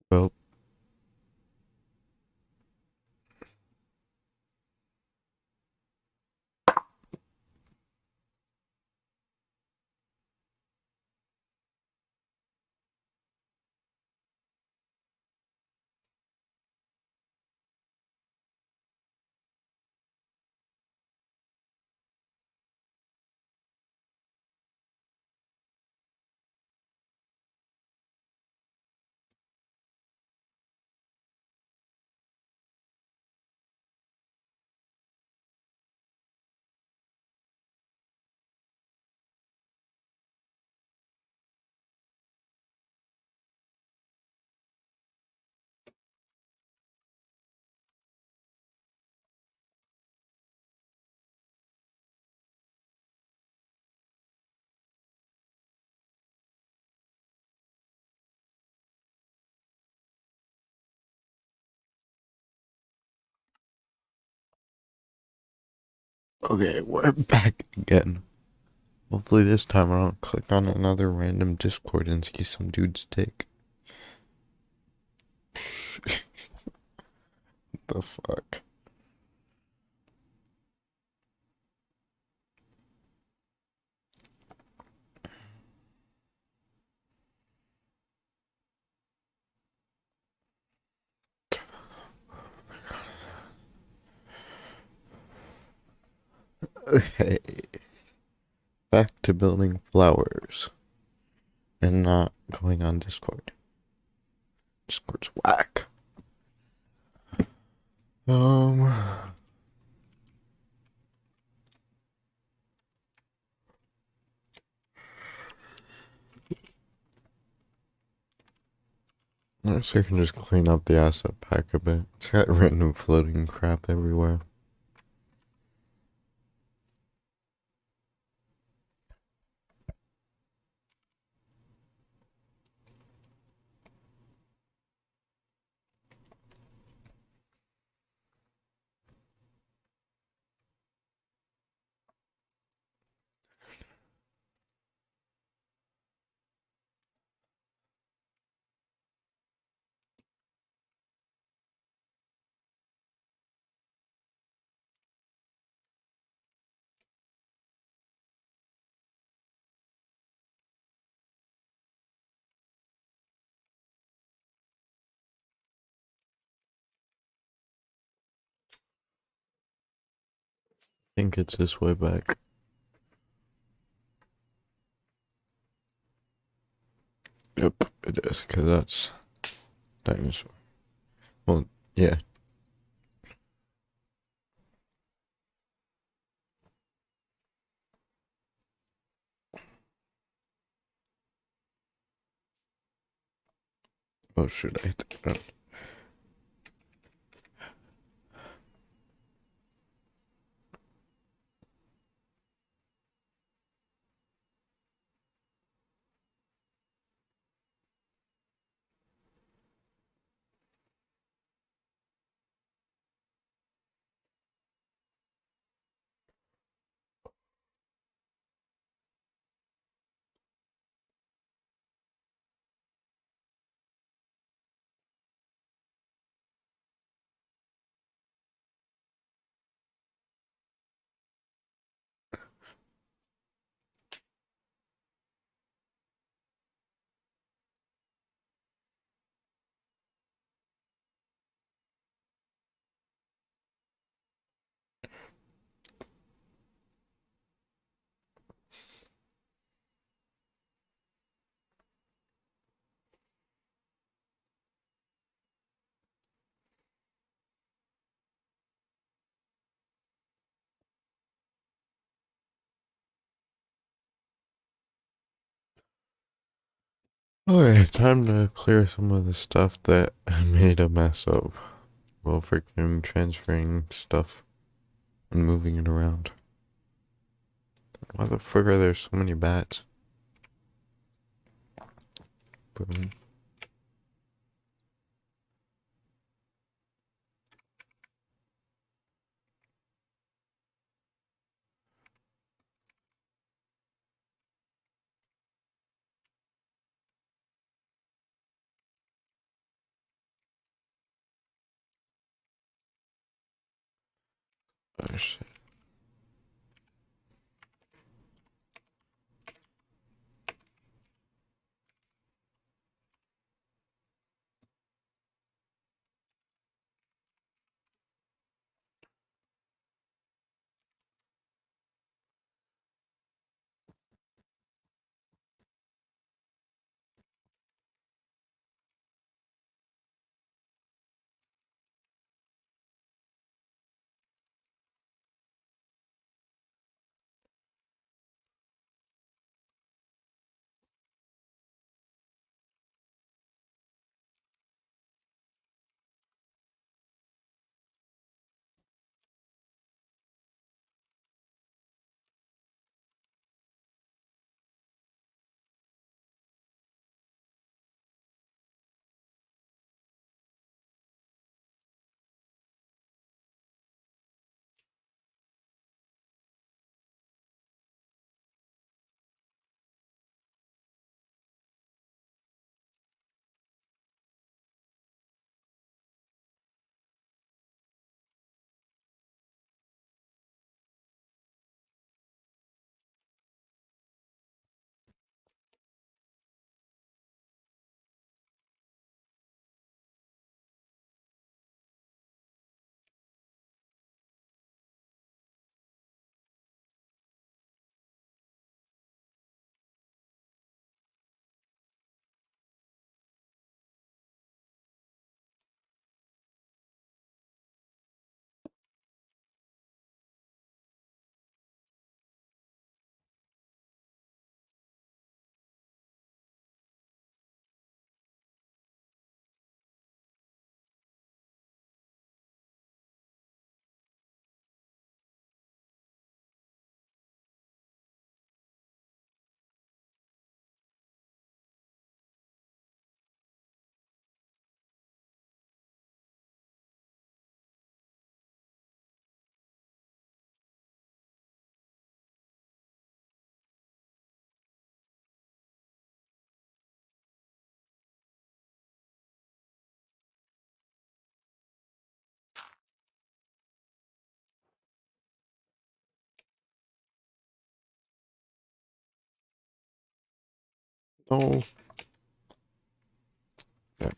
Well, okay, we're back again. Hopefully this time I don't click on another random Discord and see some dude's dick. The fuck? Okay, back to building flowers and not going on Discord. Discord's whack. Um, I guess I can just clean up the asset pack a bit. It's got random floating crap everywhere. I think it's this way back. Yep, it is, because that's dinosaur. Well, yeah. Oh, should I hit the ground? Alright, time to clear some of the stuff that I made a mess of while freaking transferring stuff and moving it around. Why the fuck are there so many bats? Boom. shit. No. Yeah.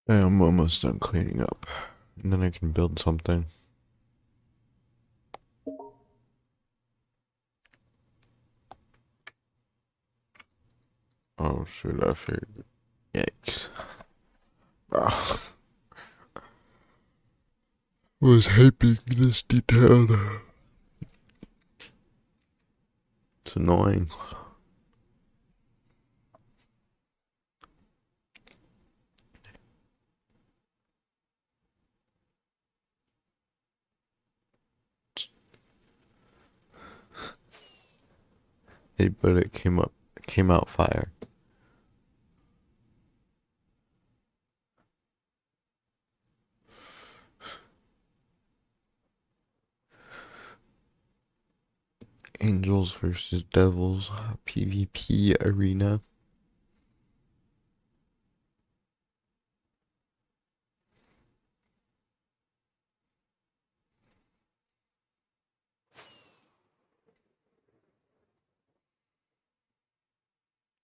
I'm almost done cleaning up. And then I can build something. Oh, shoot, I figured. Yikes. Ah, was hoping this detail. It's annoying. but it came out fire. Angels versus Devils PvP arena.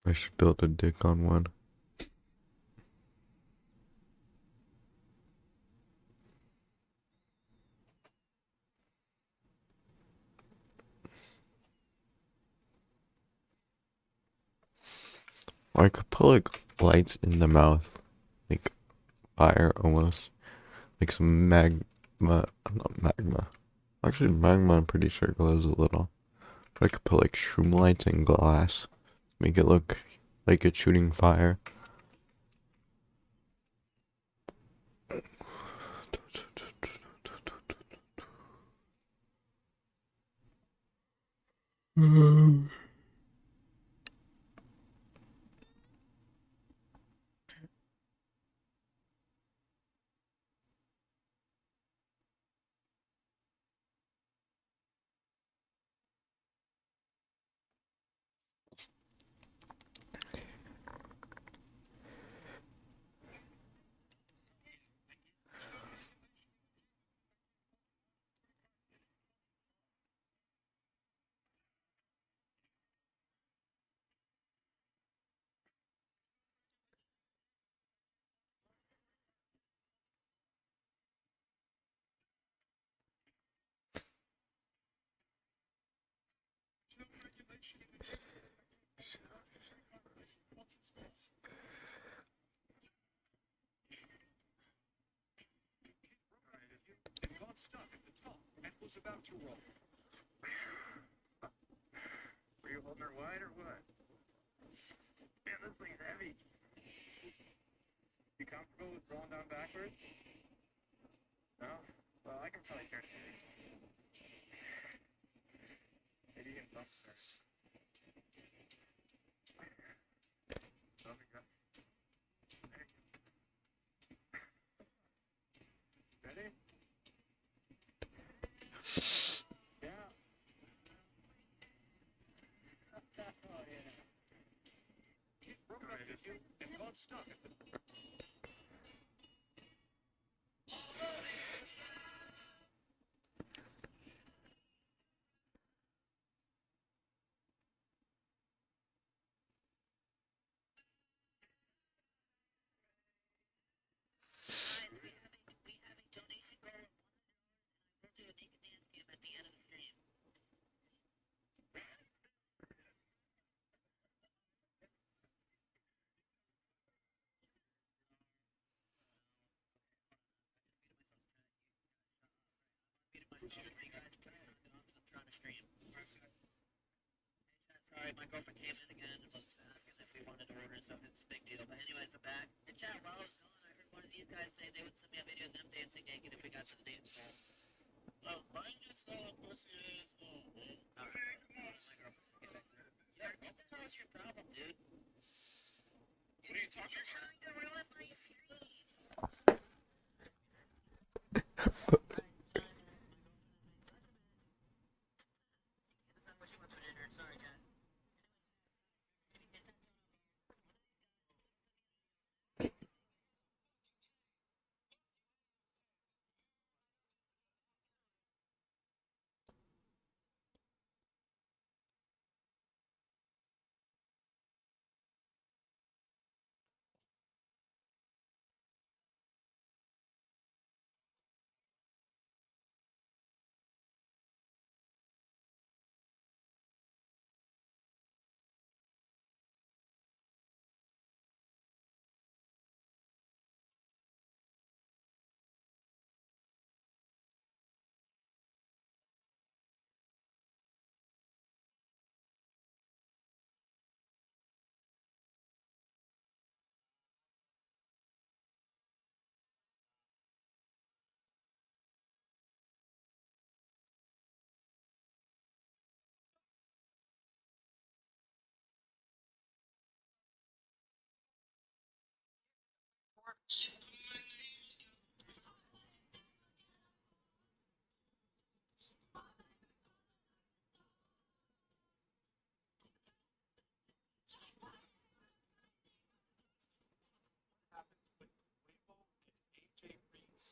I should build a dick on one. Or I could put like lights in the mouth, like fire almost, like some not magma. Actually, magma I'm pretty sure glows a little. But I could put like shroom lights and glass, make it look like it's shooting fire.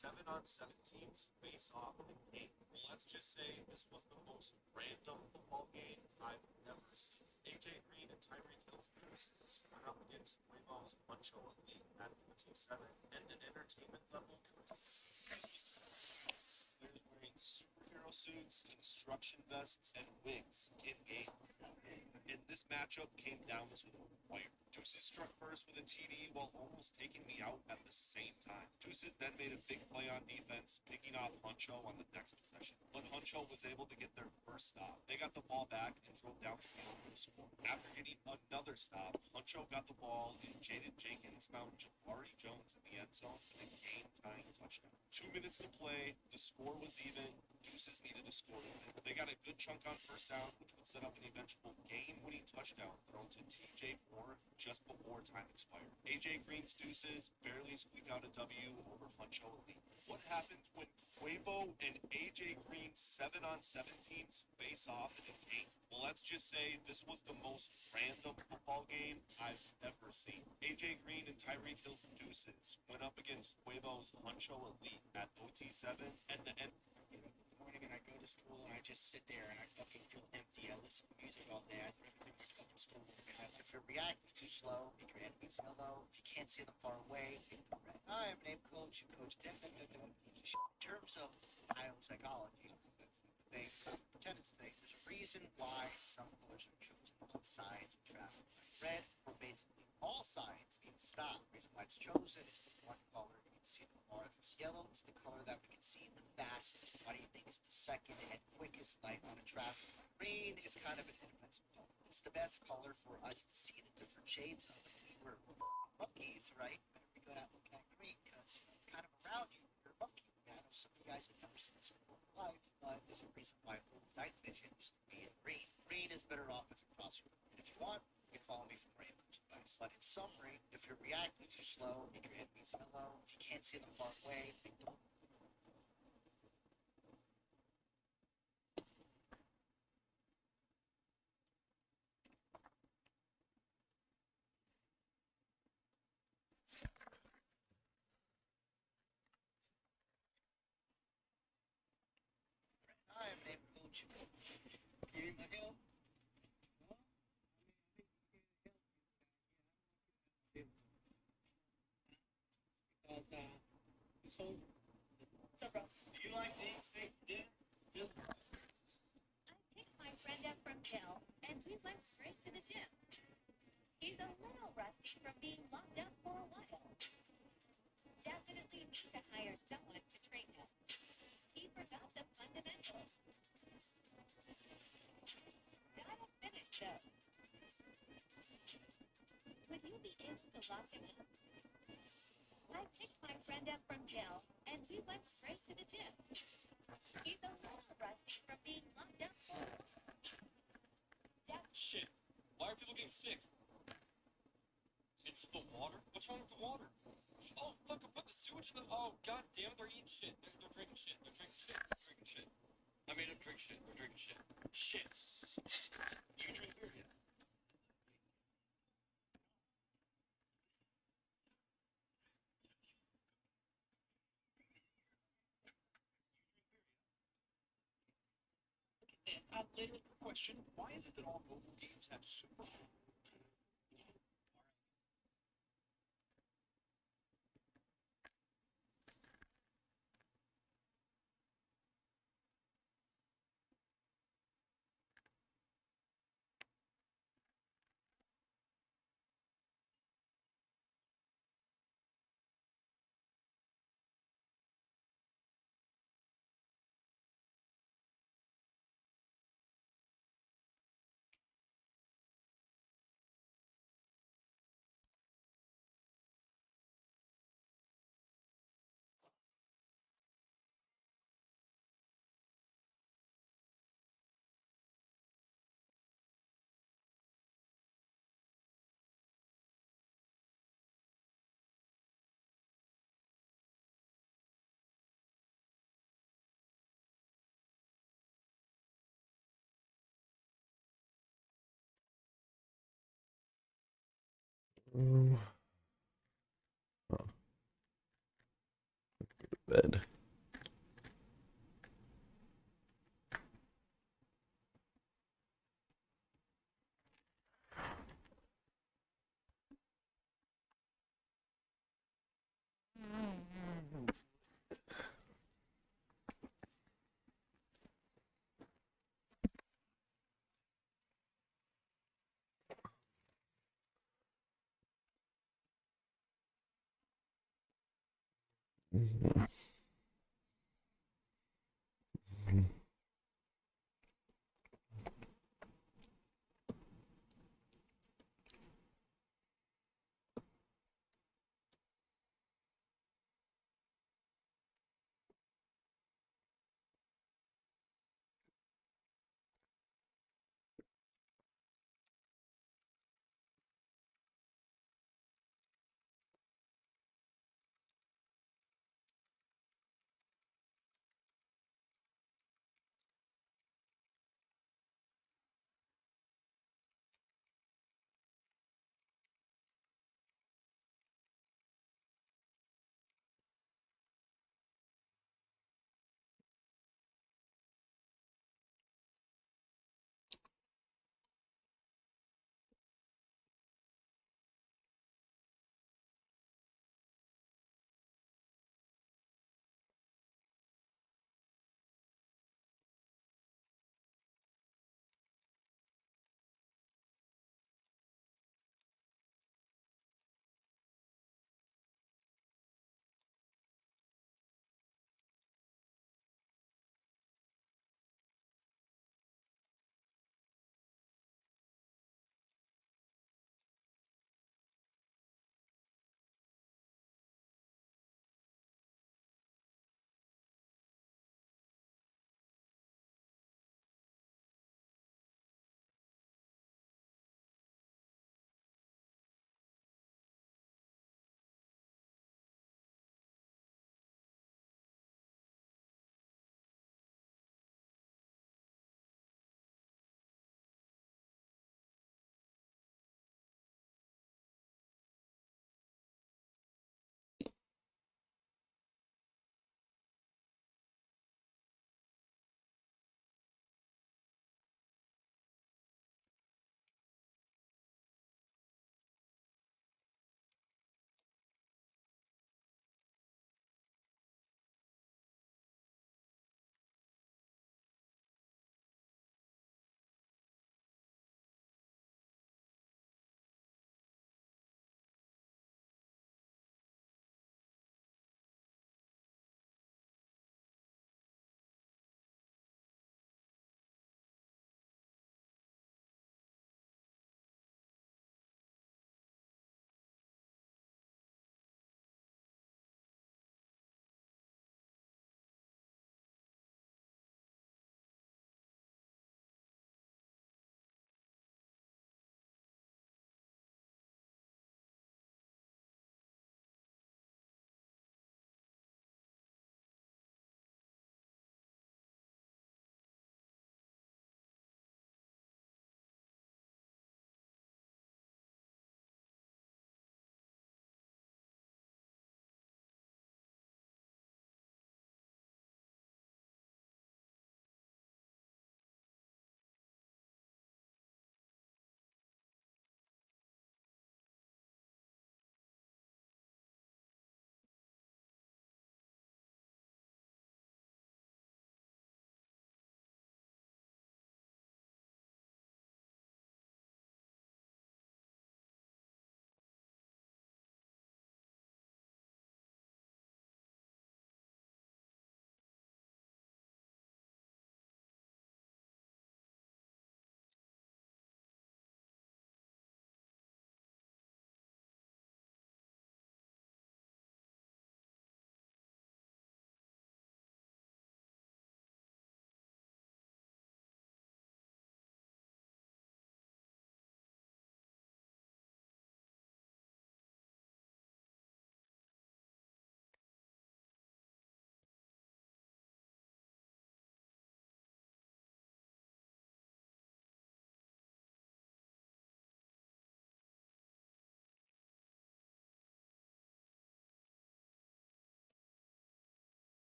7-on-7 teams face off in a game. Well, let's just say this was the most random football game I've ever seen. AJ Green and Tyreek Hill's deuces went up against Quavo's Puncho Elite at OT7, and an entertainment level. Players wearing superhero suits, construction vests, and wigs in game. And this matchup came down to the wire. Deuces struck first with a TD while almost taking me out at the same time. Deuces then made a big play on defense, picking off Huncho on the next possession. But Huncho was able to get their first stop. They got the ball back and drove down the field for the score. After getting another stop, Huncho got the ball and Jaden Jenkins found Jabari Jones in the end zone for the game-tying touchdown. 2 minutes to play, the score was even. Deuces needed to score. They got a good chunk on first down, which would set up an eventual game-winning touchdown thrown to TJ Moore just before time expired. AJ Green's Deuces barely squeaked out a W over Huncho Elite. What happens when Quavo and AJ Green's 7-on-7 teams face off in a game? Well, let's just say this was the most random football game I've ever seen. AJ Green and Tyreek Hill's Deuces went up against Quavo's Huncho Elite at OT7, and the end. Morning and I go to school and I just sit there and I fucking feel empty. I listen to music all day. I never do my fucking schoolwork. And if you're reacting too slow, make your enemies yellow. If you can't see them far away, make them red. Hi, I'm named Coach. Coach. In terms of biopsychology, that's the thing. Pretend it's a thing. There's a reason why some colors are chosen on signs of traffic lights. Red for basically all signs means stop. The reason why it's chosen is the one color you can see the farthest. Yellow is the color that we can see the fastest. Why do you think it's the second and quickest light on a traffic light? Green is kind of an inoffensive color. It's the best color for us to see the different shades of it. We're monkeys, right? Better be good at looking at green because it's kind of around you. You're a monkey. I know some of you guys have never seen this before in life, but there's a reason why night vision used to be in green. Green is better off as a crossroad. And if you want, you can follow me from rainbow advice. But in summary, if you're reacting too slow, make your enemies yellow. If you can't see them far away, make them. Hi, I'm named Coach. Give me my help. Because so what's up, bro? Do you like to eat steak for dinner? Just I picked my friend up from jail, and we went straight to the gym. He's a little rusty from being locked up for a while. Definitely need to hire someone to train him. He forgot the fundamentals. Gotta finish though. Would you be able to lock him up? I picked my friend up from jail, and we went straight to the gym. He's a little rusty from being locked up for a while. Shit. Why are people getting sick? It's the water? What's wrong with the water? Oh, fuck, I put the sewage in the. Oh, god damn it, they're eating shit. They're drinking shit. They're drinking shit. They're drinking shit. I made them drink shit. They're drinking shit. Shit. You drink beer yet? And I literally question why is it that all mobile games have super Oh, bed.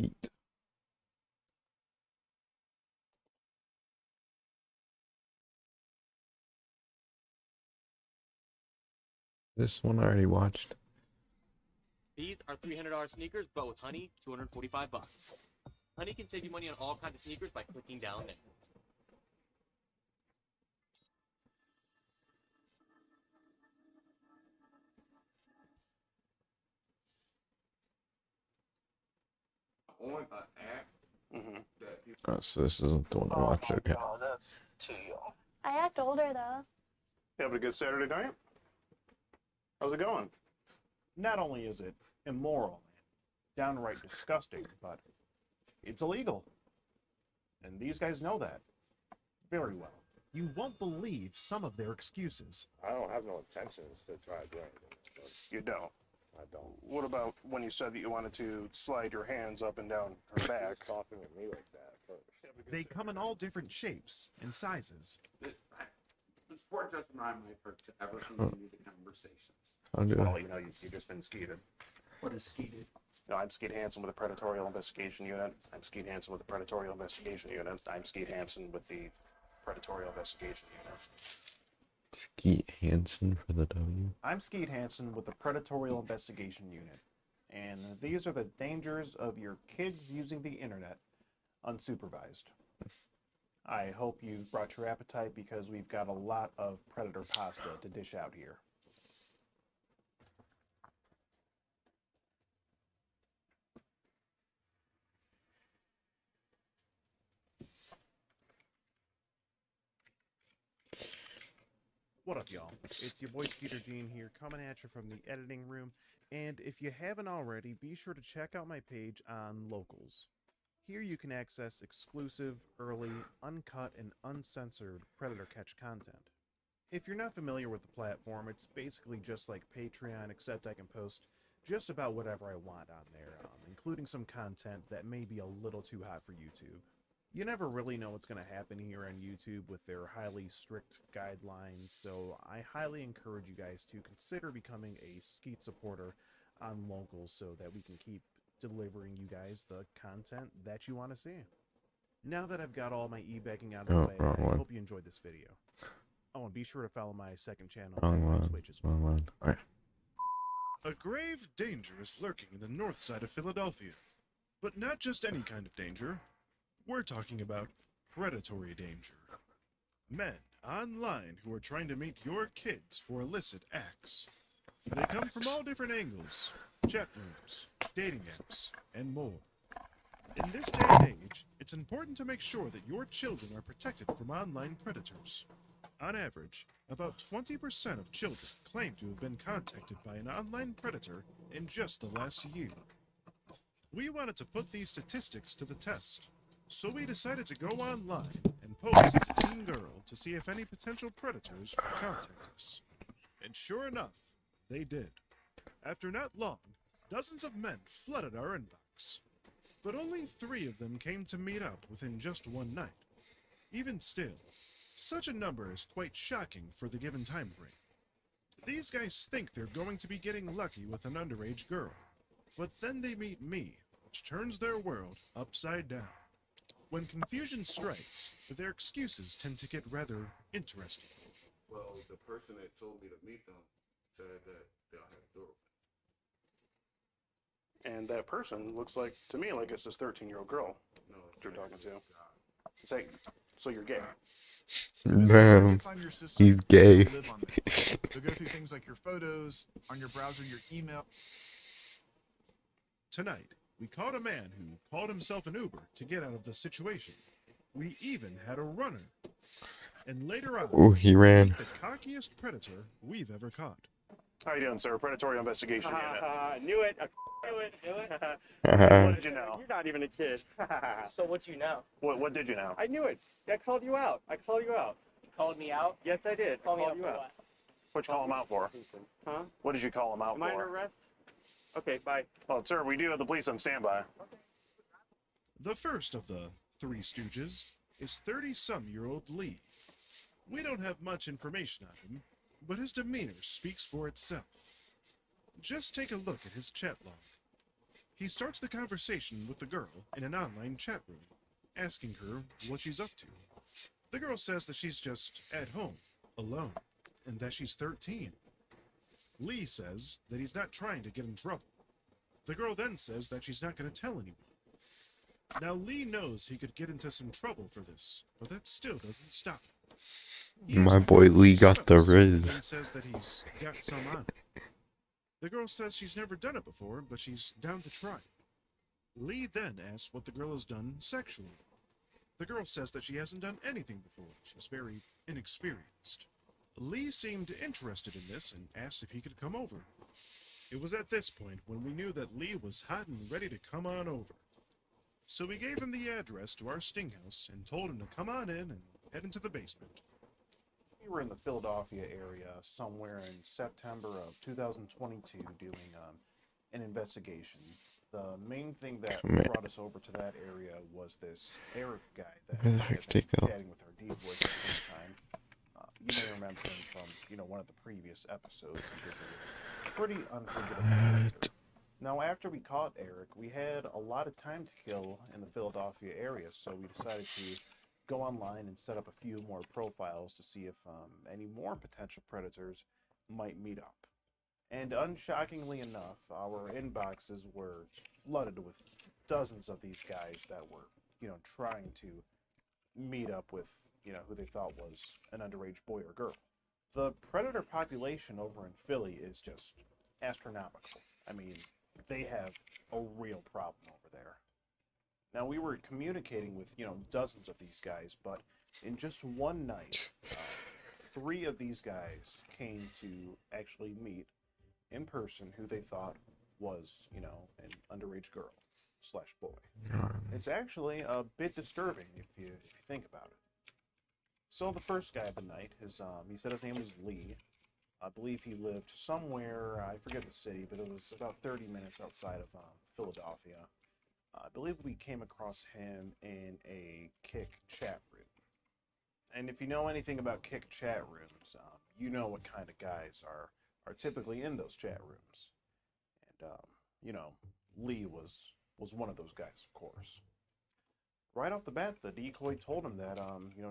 Skeet. This one I already watched. These are $300 sneakers, but with Honey, $245. Honey can save you money on all kinds of sneakers by clicking down there. On an app that people Oh, so this isn't the one I watched. Okay. Oh, that's too young. I act older though. You having a good Saturday night? How's it going? Not only is it immoral and downright disgusting, but it's illegal. And these guys know that very well. You won't believe some of their excuses. I don't have no intentions to try to do anything. You don't. I don't. What about when you said that you wanted to slide your hands up and down her back? Talking to me like that first. They come in all different shapes and sizes. The sport doesn't mind my part to ever continue the conversations. I'll do Well, it. you know, you've just been skeeted. What is skeeted? No, I'm Skeet Hansen with the Predatorial Investigation Unit. I'm Skeet Hansen with the Predatorial Investigation Unit. I'm Skeet Hansen with the Predatorial Investigation Unit. Skeet Hansen for the W. I'm Skeet Hansen with the Predatorial Investigation Unit, and these are the dangers of your kids using the internet unsupervised. I hope you brought your appetite because we've got a lot of predator pasta to dish out here. What up, y'all? It's your boy Skeeter Gene here, coming at you from the editing room. And if you haven't already, be sure to check out my page on Locals. Here you can access exclusive, early, uncut, and uncensored Predator Catch content. If you're not familiar with the platform, it's basically just like Patreon, except I can post just about whatever I want on there, including some content that may be a little too hot for YouTube. You never really know what's going to happen here on YouTube with their highly strict guidelines, so I highly encourage you guys to consider becoming a Skeet supporter on Locals so that we can keep delivering you guys the content that you want to see. Now that I've got all my e-begging out of the way, wrong I one. hope you enjoyed this video. Oh, and be sure to follow my second channel Wrong on one. Twitch as well. Wrong one. Alright. A grave danger is lurking in the north side of Philadelphia. But not just any kind of danger. We're talking about predatory danger. Men online who are trying to meet your kids for illicit acts. They come from all different angles. Chat rooms, dating apps, and more. In this day and age, it's important to make sure that your children are protected from online predators. On average, about 20% of children claim to have been contacted by an online predator in just the last year. We wanted to put these statistics to the test, so we decided to go online and pose as a teen girl to see if any potential predators would contact us. And sure enough, they did. After not long, dozens of men flooded our inbox. But only 3 of them came to meet up within just one night. Even still, such a number is quite shocking for the given time frame. These guys think they're going to be getting lucky with an underage girl, but then they meet me, which turns their world upside down. When confusion strikes, their excuses tend to get rather interesting. Well, the person that told me to meet them said that they'll have to do it. And that person looks like, to me, like it's this 13-year-old girl No, that you're talking to. Say, so you're gay. Damn. It's on your system. He's gay. You live on there. They'll go through things like your photos, on your browser, your email. Tonight, we caught a man who called himself an Uber to get out of the situation. We even had a runner. And later on, Ooh, he ran. the cockiest predator we've ever caught. How you doing, sir? Predatorial Investigation Unit. Knew it. I knew it. Knew it. What did you know? You're not even a kid. So what you know? What did you know? I knew it. I called you out. I called you out. You called me out? Yes, I did. Call me called up you for out. what? What'd you call him out for? Huh? What did you call him out Am I under for? arrest? Okay, bye. Well, sir, we do have the police on standby. The first of the 3 Stooges is 30-some-year-old Lee. We don't have much information on him, but his demeanor speaks for itself. Just take a look at his chat log. He starts the conversation with the girl in an online chat room, asking her what she's up to. The girl says that she's just at home, alone, and that she's 13. Lee says that he's not trying to get in trouble. The girl then says that she's not going to tell anyone. Now Lee knows he could get into some trouble for this, but that still doesn't stop him. He My asks boy the girl Lee if he got the knows, riz. and says that he's got some on him. The girl says she's never done it before, but she's down to try. Lee then asks what the girl has done sexually. The girl says that she hasn't done anything before. She's very inexperienced. Lee seemed interested in this and asked if he could come over. It was at this point when we knew that Lee was hot and ready to come on over. So we gave him the address to our sting house and told him to come on in and head into the basement. We were in the Philadelphia area somewhere in September of 2022 doing an investigation. The main thing that brought us over to that area was this Eric guy that Where the had frick been did he go? chatting with our D-Boys at the same time. You may remember him from, one of the previous episodes. He was a pretty unforgettable character. Now, after we caught Eric, we had a lot of time to kill in the Philadelphia area, so we decided to go online and set up a few more profiles to see if any more potential predators might meet up. And unshockingly enough, our inboxes were flooded with dozens of these guys that were, trying to meet up with, who they thought was an underage boy or girl. The predator population over in Philly is just astronomical. I mean, they have a real problem over there. Now, we were communicating with, dozens of these guys, but in just one night, 3 of these guys came to actually meet in person who they thought was, an underage girl / boy. It's actually a bit disturbing if you think about it. So the first guy of the night, he said his name was Lee. I believe he lived somewhere, I forget the city, but it was about 30 minutes outside of Philadelphia. I believe we came across him in a Kick chat room. And if you know anything about Kick chat rooms, you know what kind of guys are typically in those chat rooms. And, Lee was one of those guys, of course. Right off the bat, the decoy told him that,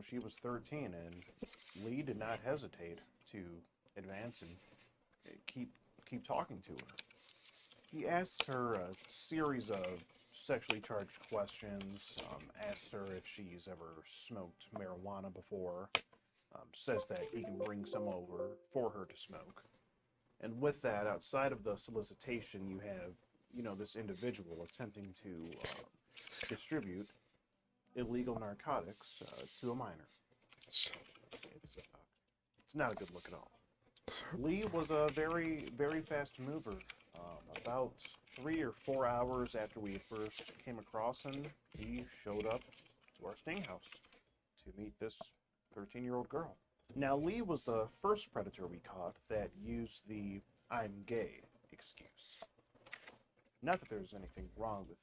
she was 13, and Lee did not hesitate to advance and keep talking to her. He asked her a series of sexually charged questions, asked her if she's ever smoked marijuana before, says that he can bring some over for her to smoke. And with that, outside of the solicitation, you have, this individual attempting to distribute illegal narcotics to a minor. It's not a good look at all. Lee was a very, very fast mover. About 3 or 4 hours after we first came across him, he showed up to our sting house to meet this 13-year-old girl. Now, Lee was the first predator we caught that used the "I'm gay" excuse. Not that there's anything wrong with,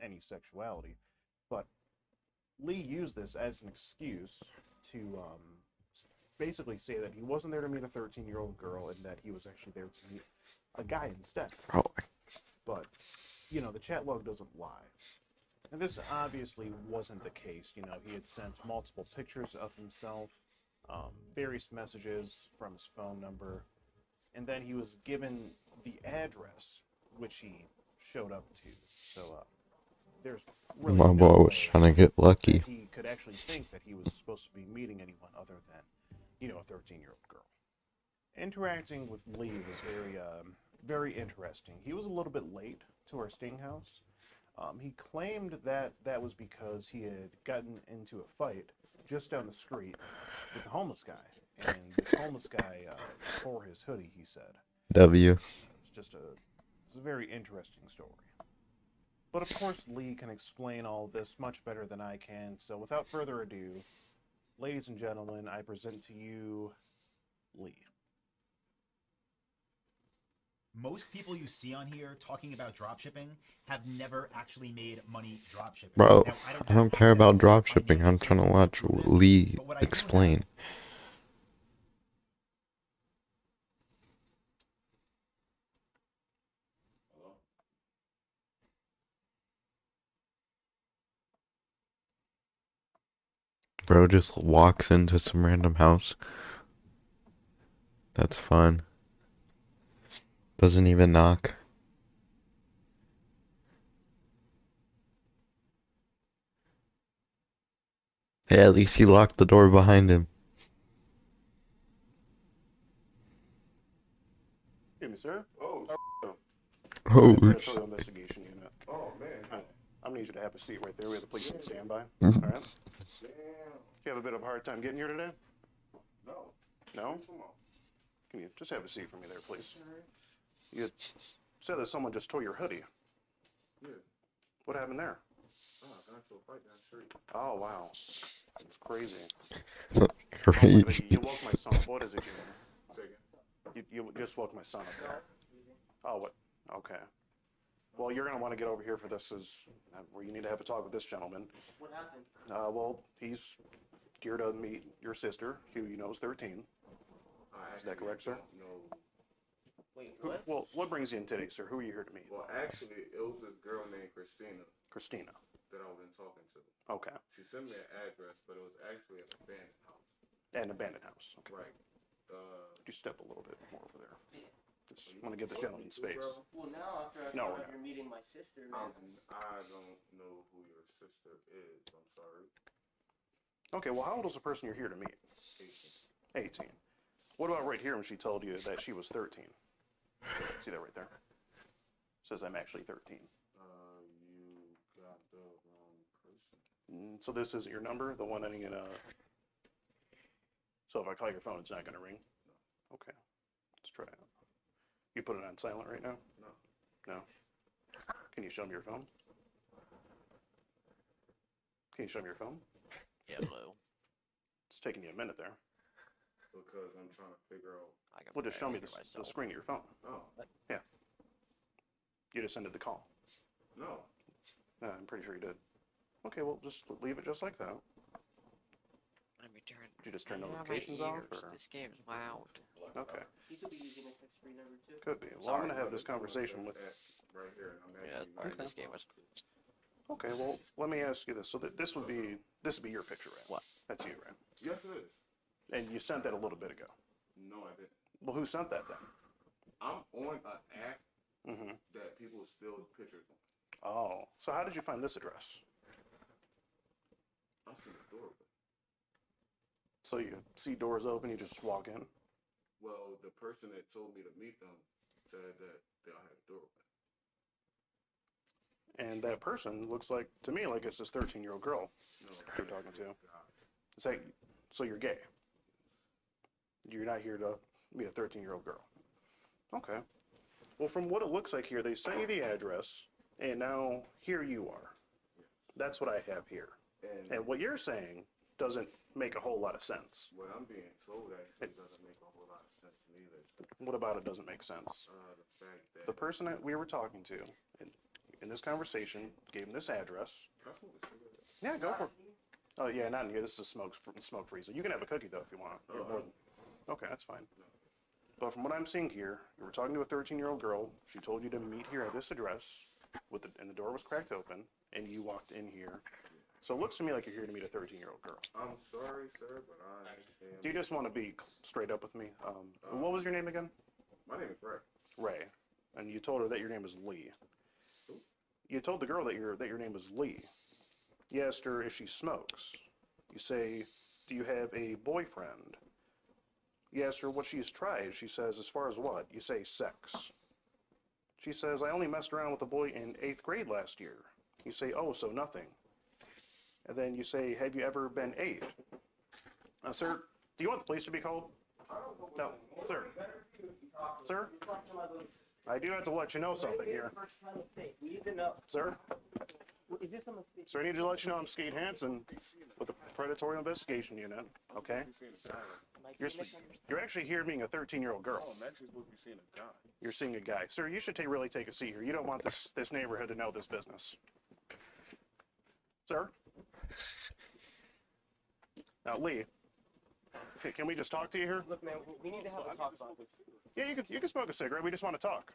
any sexuality, but Lee used this as an excuse to basically say that he wasn't there to meet a 13-year-old girl and that he was actually there to meet a guy instead. Bro. But, the chat log doesn't lie. And this obviously wasn't the case. He had sent multiple pictures of himself, various messages from his phone number, and then he was given the address which he showed up to. So, there's really My no boy was way trying to get lucky. that he could actually think that he was supposed to be meeting anyone other than, a 13-year-old girl. Interacting with Lee was very interesting. He was a little bit late to our sting house. He claimed that was because he had gotten into a fight just down the street with a homeless guy. And this homeless guy tore his hoodie, he said. W. It's a very interesting story. But of course, Lee can explain all this much better than I can. So without further ado, ladies and gentlemen, I present to you Lee. Most people you see on here talking about dropshipping have never actually made money dropshipping. Bro, Now, I don't care about dropshipping. I'm trying to watch Lee explain. Bro just walks into some random house. That's fun. Doesn't even knock. Hey, at least he locked the door behind him. Excuse me, sir. Oh, Oh, Territorial investigation unit. oh man. I'm gonna need you to have a seat right there. We have the police on standby. Mhm. All right. Damn. You have a bit of a hard time getting here today? No. No? Come on. Can you just have a seat for me there, please? You said that someone just tore your hoodie. Yeah. What happened there? Oh, I got into a fight down the street. Oh, wow. It's crazy. crazy. You woke my son up. What is it, Junior? Say again. You just woke my son up there. Oh, what? Okay. Well, you're going to want to get over here for this where you need to have a talk with this gentleman. What happened? Well, he's here to meet your sister, who you know is 13. Is that correct, sir? No. Wait, Well, what brings you in today, sir? Who are you here to meet? Well, actually, it was this girl named Christina Christina. that I've been talking to. Okay. She sent me an address, but it was actually an abandoned house. An abandoned house. Okay. Right. Could you step a little bit more over there? Just want to give the gentleman space. Well, now after I No, found we're out you're meeting my sister, I don't know who your sister is. I'm sorry. Okay, well, how old is the person you're here to meet? 18. What about right here when she told you that she was 13? See that right there? Says I'm actually 13. You got the wrong person. So this isn't your number, the one ending in a... So if I call your phone, it's not going to ring? No. Okay, let's try it. You put it on silent right now? No. No? Can you show me your phone? Can you show me your phone? Hello. It's taking you a minute there. Because I'm trying to figure out. Well, just show me the screen of your phone. Oh. Yeah. You just ended the call. No. No, I'm pretty sure you did. Okay, well, just leave it just like that. Let me turn. Did you just turn notifications off? Or? This game's loud. Okay, he could be using a text-free number too. could be. Well, I'm going to have this conversation with... Right here, and I'm Yeah, actually this game was. Okay, well, let me ask you this. So this would be your picture, right? What? That's you, right? Yes, it is. And you sent that a little bit ago. No, I didn't. Well, who sent that then? I'm on an app Mm-hmm. that people steal pictures on. Oh, so how did you find this address? I'm from the door. So you see doors open, you just walk in? Well, the person that told me to meet them said that they all had a door open. And that person looks like, to me, like it's this 13-year-old girl No, you're talking to. Is that, so you're gay? You're not here to meet a 13-year-old girl? Okay. Well, from what it looks like here, they sent you the address, and now here you are. That's what I have here. And what you're saying doesn't make a whole lot of sense. What I'm being told actually doesn't make a whole lot of sense to me either. What about it doesn't make sense? The fact that The person that we were talking to in this conversation gave him this address. Yeah, go for it. Oh, yeah, not in here. This is a smoke freezer. You can have a cookie, though, if you want. You're more than... Okay, that's fine. But from what I'm seeing here, you were talking to a 13-year-old girl. She told you to meet here at this address, and the door was cracked open, and you walked in here. So it looks to me like you're here to meet a 13-year-old girl. I'm sorry, sir, but I am. Do you just want to be straight up with me? What was your name again? My name is Ray. Ray. And you told her that your name is Lee. You told the girl that your name is Lee. You asked her if she smokes. You say, do you have a boyfriend? You ask her what she's tried. She says, as far as what? You say, sex. She says, I only messed around with a boy in 8th grade last year. You say, oh, so nothing. And then you say, have you ever been aid? Sir, do you want the police to be called? No, sir. Sir? I do have to let you know something here. We need to know. Sir? Is this a mistake? Sir, I need to let you know I'm Skeet Hansen with the Predatorial Investigation Unit, okay? You're actually here being a 13-year-old girl. Oh, I'm actually supposed to be seeing a guy. You're seeing a guy. Sir, you should really take a seat here. You don't want this neighborhood to know this business. Sir? Now, Lee, can we just talk to you here? Look, man, we need to have a talk about this. Yeah, you can smoke a cigarette. We just want to talk.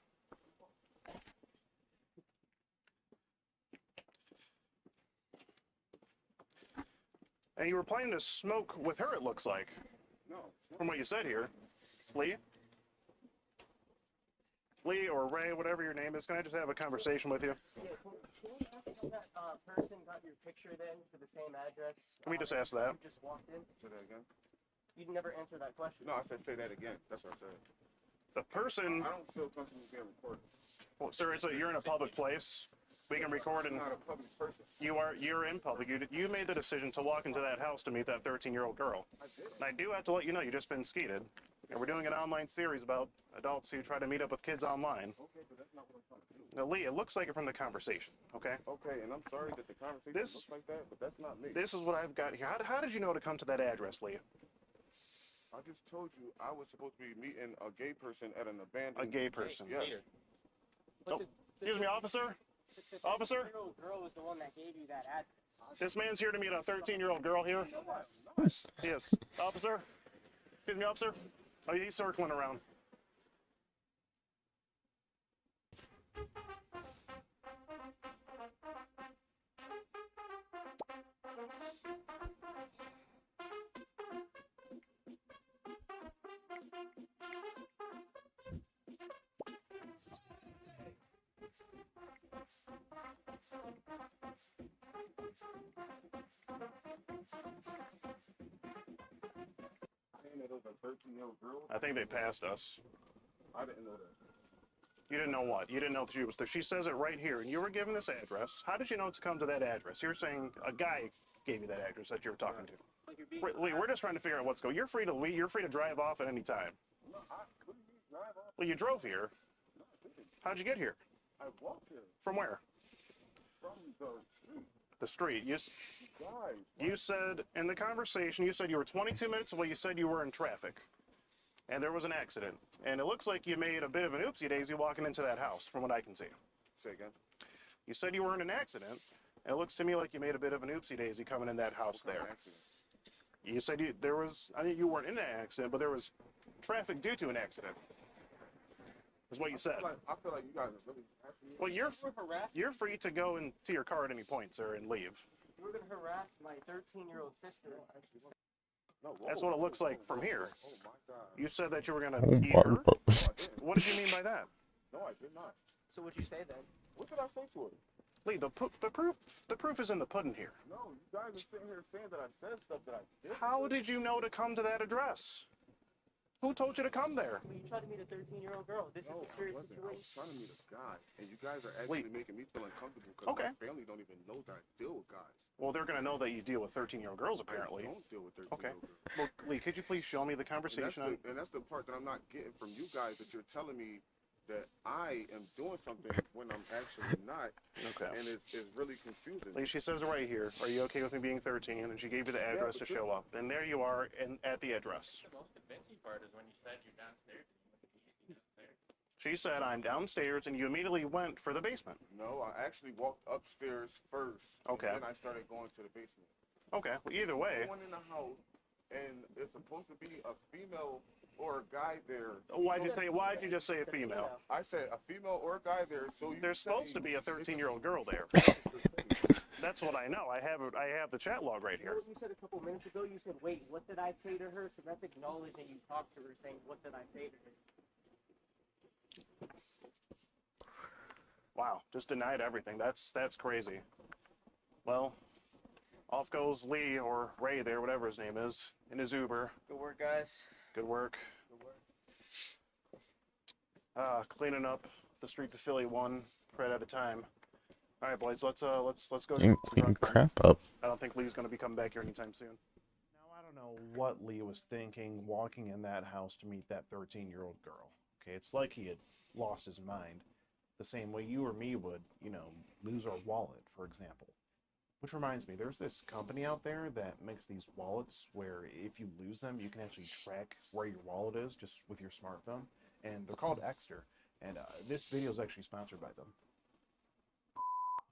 And you were planning to smoke with her, it looks like. No. From what you said here. Lee? Lee or Ray, whatever your name is, can I just have a conversation with you? Yeah, can we ask if that person got your picture then to the same address? Can we just ask that? You just walked in? Say that again? You never answered that question. No, I said say that again. That's what I said. The person... I don't feel comfortable being recorded. Well, sir, you're in a public place. We can record and... I'm not a public person. You're in public. You made the decision to walk into that house to meet that 13-year-old girl. I did. And I do have to let you know, you've just been skeeted. And we're doing an online series about adults who try to meet up with kids online. Okay, but that's not what I'm trying to do. Now, Lee, it looks like it from the conversation, okay? Okay, and I'm sorry that the conversation looks like that, but that's not me. This is what I've got here. How did you know to come to that address, Lee? I just told you I was supposed to be meeting a gay person at an abandoned... A gay person. Yes. Oh, excuse me, officer? Officer? The 13-year-old girl was the one that gave you that address. This man's here to meet a 13-year-old girl here? Yes. Officer? Excuse me, officer? Oh, he's circling around. Saying that it was a 13-year-old girl? I think they passed us. I didn't know that. You didn't know what? You didn't know that she was there. She says it right here, and you were given this address. How did you know to come to that address? You're saying a guy gave you that address that you were talking to. Lee, we're just trying to figure out what's going on. You're free to drive off at any time. No, I couldn't drive off. Well, you drove here. No, I didn't. How'd you get here? I walked here From where? from the street. The street. Guys, You said in the conversation, you said you were 22 minutes away. You said you were in traffic, and there was an accident. And it looks like you made a bit of an oopsie-daisy walking into that house, from what I can see. say again. You said you were in an accident, and it looks to me like you made a bit of an oopsie-daisy coming in that house there. Accident. You said I think you weren't in an accident, but there was traffic due to an accident. Is what you said. I feel like you guys are really asking me. Well, you're free to go into your car at any point, sir, and leave. You were going to harass my 13-year-old sister. No, That's what it looks like from here. Oh my God. You said that you were going Oh to eat her? my God. What did you mean by that? No, I did not. So what'd you say then? What did I say to her? Lee, the proof is in the pudding here. No, you guys are sitting here saying that I said stuff that I did. How did you know to come to that address? Who told you to come there? Well, you tried to meet a 13-year-old girl. This is a serious I wasn't. I was situation. trying to meet a guy, and you guys are actually making me feel uncomfortable because Okay. my family don't even know that I deal with guys. Well, they're going to know that you deal with 13-year-old girls, apparently. I don't deal with 13-year-old Okay. girls. Well, Lee, could you please show me the And conversation? that's the part that I'm not getting from you guys, that you're telling me that I am doing something when I'm actually not. Okay. And it's really confusing. Lee, she says right here, are you okay with me being 13? And she gave you the address to show up. And there you are at the address. The most convincing part is when you said you're downstairs and you went to the downstairs. She said, I'm downstairs, and you immediately went for the basement. No, I actually walked upstairs first. Okay. And then I started going to the basement. Okay, well, either way, Going in the house, and it's supposed to be a female or a guy there. why'd you just say a female? I said a female or a guy there, so you There's supposed to be a 13-year-old girl there. That's what I know. I have the chat log right You know here. what you said a couple minutes ago? You said, wait, what did I say to her? So that's acknowledging you talked to her saying, what did I say to her? Wow, just denied everything. That's crazy. Well, off goes Lee or Ray there, whatever his name is, in his Uber. Good work, guys. Good work. Good work. Cleaning up the streets of Philly one thread at a time. All right, boys, let's go. Didn't clean crap up. I don't think Lee's gonna be coming back here anytime soon. Now, I don't know what Lee was thinking walking in that house to meet that 13-year-old girl. Okay, it's like he had lost his mind. The same way you or me would, lose our wallet, for example. Which reminds me, there's this company out there that makes these wallets where if you lose them, you can actually track where your wallet is just with your smartphone. And they're called Exter. And this video is actually sponsored by them.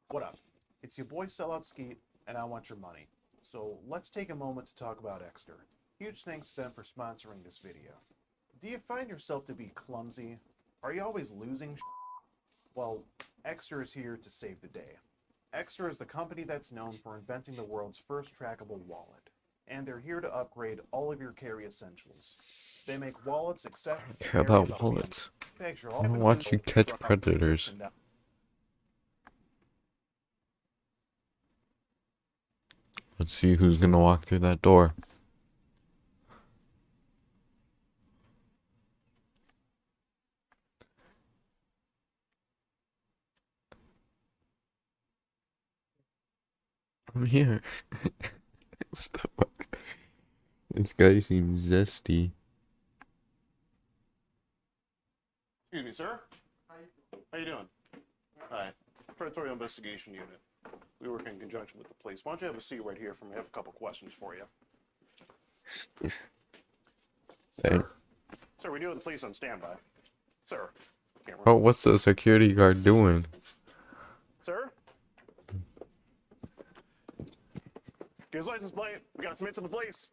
What up? It's your boy Sellout Skeet, and I want your money. So let's take a moment to talk about Exter. Huge thanks to them for sponsoring this video. Do you find yourself to be clumsy? Are you always losing? Well, Exter is here to save the day. Exter is the company that's known for inventing the world's first trackable wallet. and they're here to upgrade all of your carry essentials. They make wallets except I don't care about wallets. Picture I all want to of watch you catch from predators. and down. Let's see who's gonna walk through that door. I'm here. What the fuck? This guy seems zesty. Excuse me, sir. How you doing? Hi. Predatory Investigation Unit. We work in conjunction with the police. Why don't you have a seat right here for me? I have a couple questions for you. Hey. Sir, we do have the police on standby. Sir. Camera. Oh, what's the security guard doing? Sir? Here's license plate. We gotta submit to the police.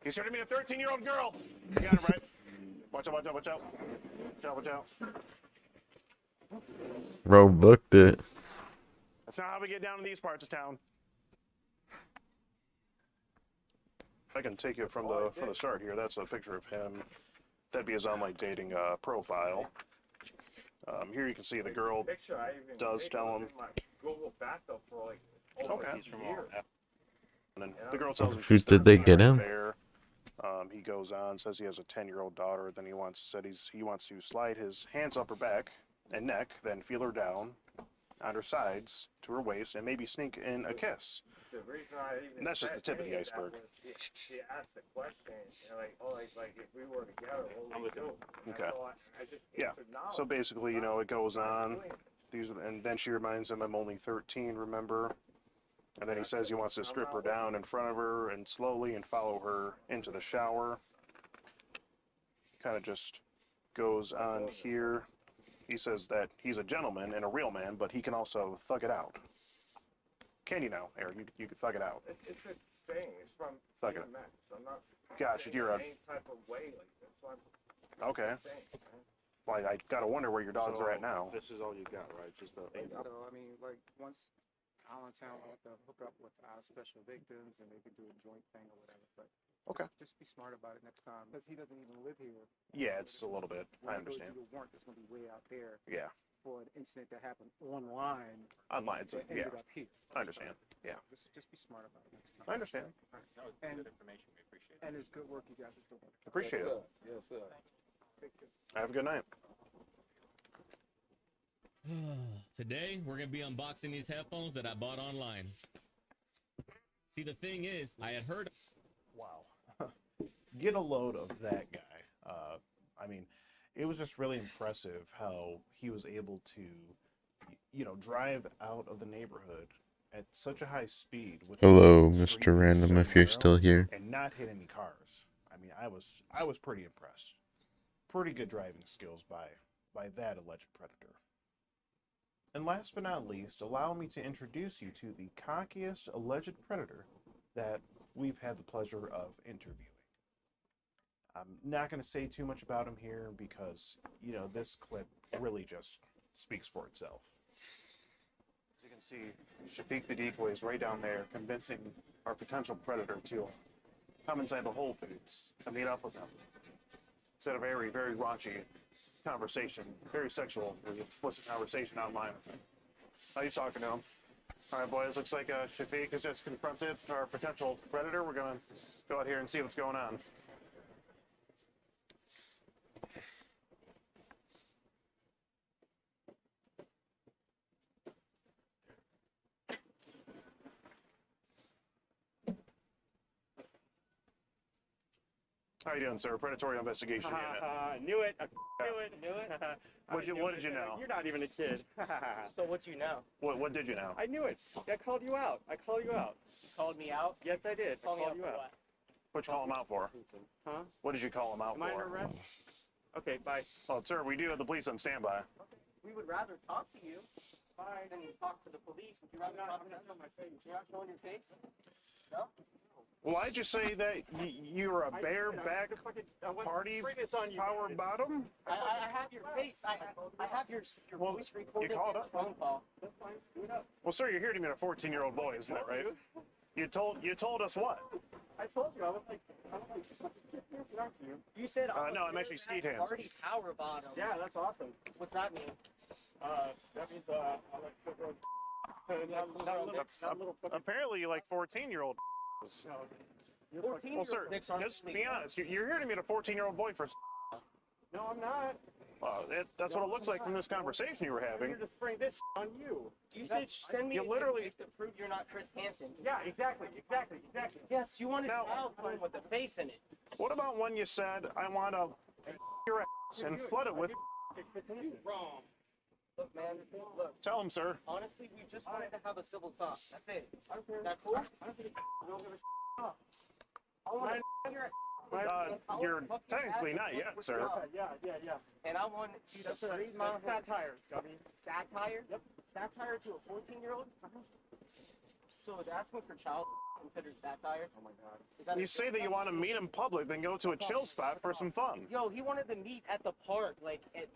He's shooting me a 13-year-old girl. You got it, right? Watch out, watch out, watch out. Watch out, watch out. Bro booked it. That's not how we get down in these parts of town. I can take you from the start here. That's a picture of him. That'd be his online dating profile. Here you can see the girl does tell him. Okay. He's from and then the girl tells him she's Did they get 13 him? there. He goes on, says he has a 10-year-old daughter. Then he wants to slide his hands up her back and neck, then feel her down on her sides to her waist, and maybe sneak in a kiss. And that's just the tip of the iceberg. He asked the question, like if we were together, what would we do? Okay. So I just Yeah. answered no. So basically, it goes on. And then she reminds him, I'm only 13, remember? And then he says he wants to strip her down in front of her and slowly and follow her into the shower. Kind of just goes on here. He says that he's a gentleman and a real man, but he can also thug it out. Can you now, Eric? You can thug it out. It's a thing. It's from Thug it. DMX. I'm not. Gotcha, you're a. Any type of way like that. So I'm. Okay. Well, I gotta wonder where your dogs are at now. This is all you got, right? Just the. I mean, like once Allentown will have to hook up with our special victims and they can do a joint thing or whatever. But okay. Just be smart about it next time because he doesn't even live here. Yeah, it's a little bit. I When understand. you warrant is going to be way out there. Yeah. For an incident that happened online. Online, it's that yeah. ended up here. I understand. Yeah. Just be smart about it next time. I understand. That was good information. We appreciate it. And it's good work you guys are doing. Appreciate it. Yes, sir. Take care. Have a good night. Today, we're going to be unboxing these headphones that I bought online. See, the thing is, I had heard... Wow. Get a load of that guy. I mean, it was just really impressive how he was able to, drive out of the neighborhood at such a high speed. With Hello, Mr. Random, if you're still here. And not hit any cars. I mean, I was pretty impressed. Pretty good driving skills by that alleged predator. And last but not least, allow me to introduce you to the cockiest alleged predator that we've had the pleasure of interviewing. I'm not going to say too much about him here because, this clip really just speaks for itself. As you can see, Shafiq the decoy is right down there convincing our potential predator to come inside the Whole Foods and meet up with him. It's a very, very raunchy conversation, very sexual, very explicit conversation online with him. Now he's talking to him. All right, boys, looks like Shafiq has just confronted our potential predator. We're going to go out here and see what's going on. How you doing, sir? Predatory Investigation Unit. Knew it. Knew it. What did you know? You're not even a kid. So what you know? What did you know? I knew it. I called you out. You called me out? Yes, I did. Called I called you out. What'd you call him out for? Huh? What did you call him out Am I for? under arrest? Okay, bye. Well, sir, we do have the police on standby. We would rather talk to you. Fine, and talk to the police. Would you rather talk to them? You're not showing your face? No? Well, why'd you say that you're a bareback party power bottom? I have your face. I have your voice recorded. You called up. Phone call. That's fine. Do it up. Well, sir, you're here to meet a 14-year-old boy, isn't that right? You told us what? I told you, I was like, You said No, I'm actually skeet hands. Party power bottom. yeah, that's awesome. What's that mean? That means I like football. Not little fucking. Apparently, you like 14-year-old. You're 14 Well, sir, just be honest. You're here to meet a 14-year-old boy for. No, I'm not. That's what it looks like from this conversation you were I'm having. here to spring this on you. You said send me You a literally- to prove you're not Chris Hansen. Yeah, exactly. Yes, you wanted Now- child porn with a face in it. What about when you said, I want to your ass and flood it with. Wrong. Look, man, look. Tell him, sir. Honestly, we just wanted to have a civil talk. That's it. I don't care. Is that cool? I don't give a I want to your You're technically not yet, sir. Yeah. And I want you to freeze my Satire, dummy. satire? Yep. Satire to a 14-year-old? So is asking for child considered satire? Oh my god. Is that You a say that you want to meet in public, then go to a chill spot for some fun. Yo, he wanted to meet at the park, like at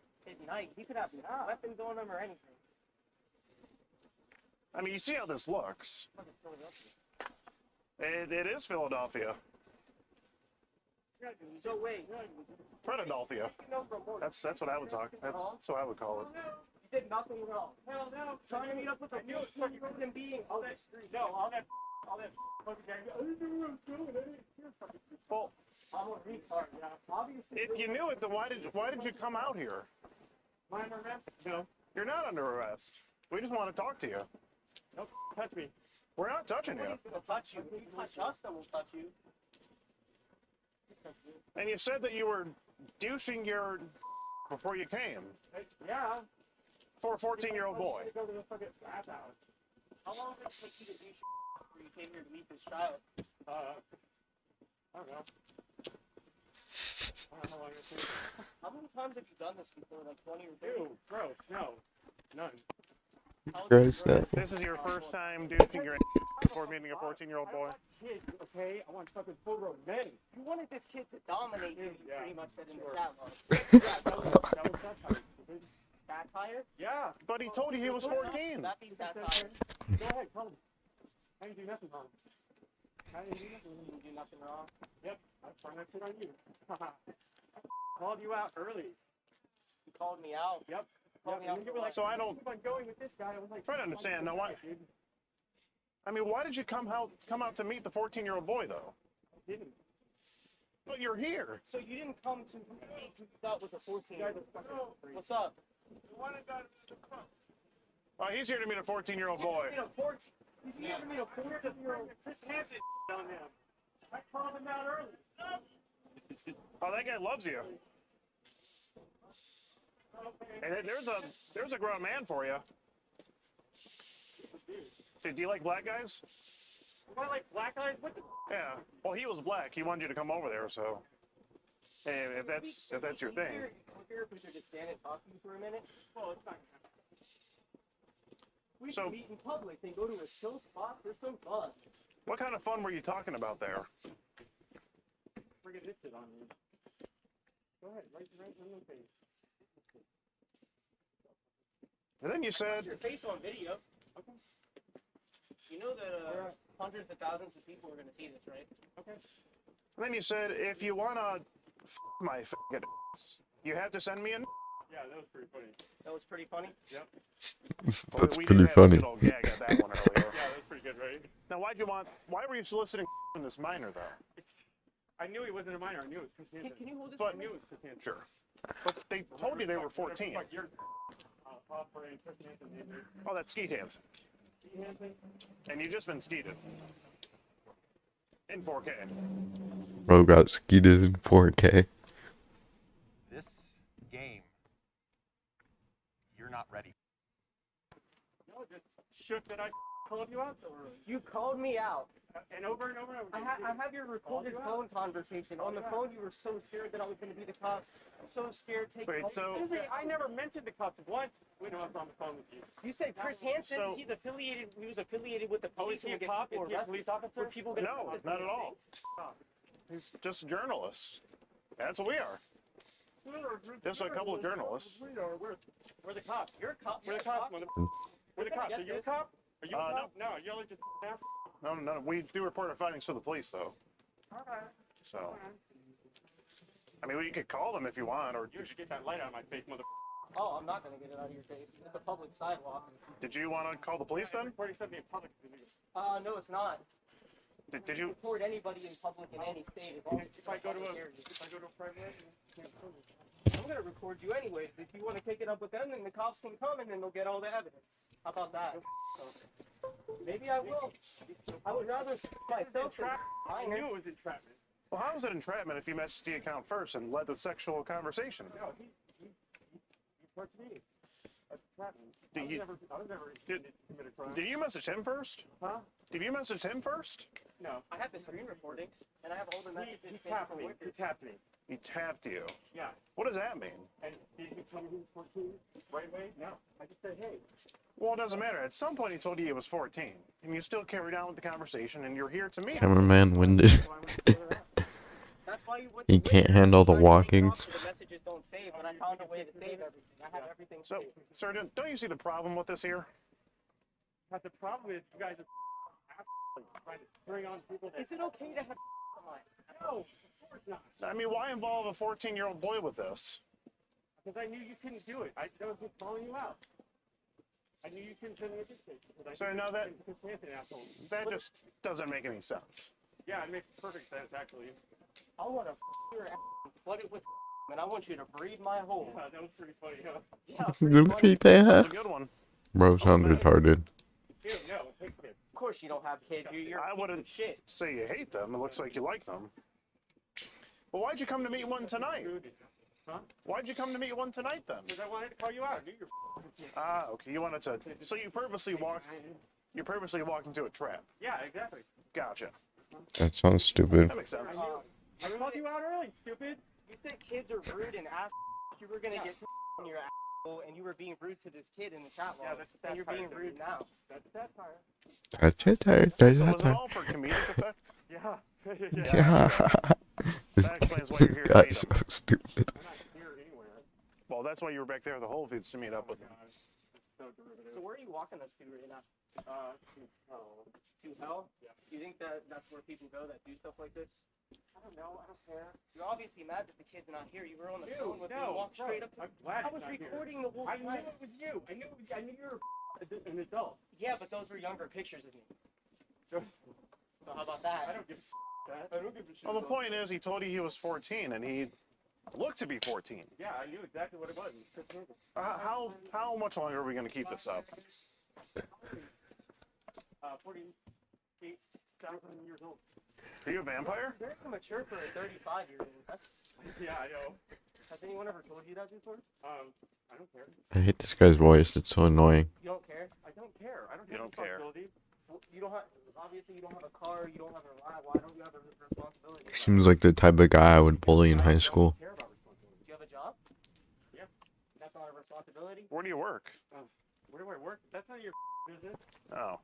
night. He could have weapons on him or anything. I mean, you see how this looks. It is Philadelphia. So wait, Predadelphia. That's what I would talk. That's what I would call it. you did nothing wrong. Hell no. Trying to meet up with a new human being on the street. No, all that fucking guy. I didn't know what I was doing. I didn't hear something. Well, I'm a retard, yeah. Obviously. if you knew it, then why did you come out here? Minor arrest? No. You're not under arrest. We just want to talk to you. Nope. Touch me. We're not touching you. Nobody's gonna touch you. If you touch us, then we'll touch you. And you said that you were douching your before you came Hey, yeah. for a 14-year-old boy. Go to the fucking bath house. How long did it take you to do before you came here to meet this child? I don't know. I don't know how long it takes. How many times have you done this before? Like 20 or 30? Ew, gross. No. None. Gross that. This is your first time douching your before meeting a 14-year-old boy. Kids, okay? I want fucking full-grown men. You wanted this kid to dominate you, you Yeah, pretty much said in the sure. chat log. That was satire. Satire? Yeah. But he told you he was 14. That be satire. Go ahead, tell him. I didn't do nothing wrong. I didn't do nothing wrong. You do nothing wrong. Yep, I find that shit on you. Called you out early. You called me out. Yep. Called me out. And you were like, So I don't keep on going with this guy. I was like, try to understand now. Why? I mean, why did you come out to meet the 14-year-old boy though? I didn't. But you're here. So you didn't come to meet who you thought was a 14-year-old. What's up? Oh, he's here to meet a 14-year-old boy. He's here to meet a 14-year-old. Chris Hansen on him. I called him out early. Oh, that guy loves you. And there's a grown man for you. Dude, do you like black guys? Do I like black guys? What the? Yeah. Well, he was black. He wanted you to come over there, so. Hey, if that's your thing. Here, if we could just stand and talk to you for a minute. Well, it's not. We So- can meet in public and go to a chill spot for some fun. What kind of fun were you talking about there? Friggin' this shit on you. Go ahead, right in the face. And then you said, Your face on video. Okay. You know that hundreds of thousands of people are going to see this, right? Okay. and then you said, if you wanna my faggot ass, you have to send me an. Yeah, that was pretty funny. That was pretty funny. Yep. That's we pretty did have a funny. good old gag at that one earlier. Yeah, that was pretty good, right? Now, why were you soliciting in this minor though? I knew he wasn't a minor. I knew it was Chris Hansen. Can you hold this But- for I me? knew it was Chris Hansen. Sure. But they told you they were 14. Fuck, you're operating Chris Hansen. Oh, that's skeet hands. Hansen. And you just been skeeted. In 4K. Bro got skeeted in 4K. This game, you're not ready. No, just shook that I called you out, or You called me out. and over and over and over. I have your recorded phone conversation. On the phone, you were so scared that I was going to be the cop. So scared. Wait, so Excuse me, I never mentioned the cops once when I was on the phone with you. You said Chris Hansen. So- He was affiliated with the Oh, police. is he a and cop get or a police officer? Were people gonna No, protest not these at all. things? He's just a journalist. That's what we are. Just a couple of journalists. We're the cops. You're a cop. We're the cops, mother. We're the cops. Are you a cop? Are you a No. cop? No, you're like just ass. No, we do report our findings to the police, though. Okay. So, I mean, we could call them if you want, or You should get that light out of my face, mother. Oh, I'm not gonna get it out of your face. It's a public sidewalk. did you want to call the police then? Recording something in public. No, it's not. Did you? Record anybody in public in any state. As long as if I go to a private way, I'm gonna record you anyways. If you want to take it up with them, then the cops can come and then they'll get all the evidence. How about that? Maybe I will. I would rather myself. I knew it was entrapment. Well, how was it entrapment if you messaged the account first and led the sexual conversation? No, he approached me. That's entrapment. Did you- I was never commit a crime. Did you message him first? Huh? Did you message him first? No. I have the screen recordings, and I have all the messages. He tapped me. He tapped me. He tapped you. Yeah. What does that mean? And did he tell me he was 14 right away? No. I just said, hey. Well, it doesn't matter. At some point, he told you he was 14, and you still carried on with the conversation, and you're here to meet him. Cameraman winded. That's why you went He can't handle the walking. The messages don't save, but I found a way to save everything. I have everything So, saved. sir, don't you see the problem with this here? But the problem is, you guys are trying to string on people. Is it okay to have online? No, of course not. I mean, why involve a 14-year-old boy with this? Because I knew you couldn't do it. I was just calling you out. I knew you couldn't send me a picture. So now that just But doesn't make any sense. yeah, it makes perfect sense actually. I want to your ass and flood it with and I want you to breed my hole. Yeah, that was pretty funny, huh? Yeah, Repeat that. That was a good one. Bro sounds retarded. Dude, no, take kids. Of course you don't have kids. You're I wouldn't shit. say you hate them. It looks like you like them. Well, why'd you come to meet one tonight? Huh? Why'd you come to meet one tonight then? Because I wanted to call you out. I knew you're Ah, okay. You wanted to. So you purposely walked. You purposely walked into a trap. Yeah, exactly. Gotcha. That sounds stupid. That makes sense. I called you out early, stupid. You said kids are rude and ass. You were gonna get on your asshole, and you were being rude to this kid in the chat log. Yeah, that's and you're being rude now. That's satire. That's it. So was it That's all for comedic effect? Yeah. Yeah. That explains why you're here to Guy's meet so him. stupid. I'm not here anywhere. Well, that's why you were back there at the Whole Foods to meet up with him. So derivative. So where are you walking us to right now? To hell. To hell? Yeah. You think that's where people go that do stuff like this? I don't know. I don't care. You're obviously mad that the kid's not here. You were on the phone with him. Walked straight up to I'm glad I was recording the whole I time. knew it was you. I knew you were an adult. Yeah, but those were younger pictures of me. So how about that? I don't give a that. I don't give a shit. Well, the point is, he told you he was 14, and he looked to be 14. Yeah, I knew exactly what it was. How much longer are we going to keep this up? 48,000 years old. Are you a vampire? Very mature for a 35-year-old. Yeah, I know. Has anyone ever told you that before? I don't care. I hate this guy's voice. It's so annoying. You don't care? I don't care. I don't You have don't care. responsibility. Well, you don't have. Obviously, you don't have a car. You don't have a ride. Why don't you have a responsibility? He seems like the type of guy I would bully in high school. Do you have a job? Yeah. That's not a responsibility. Where do you work? Where do I work? That's not your business. Oh.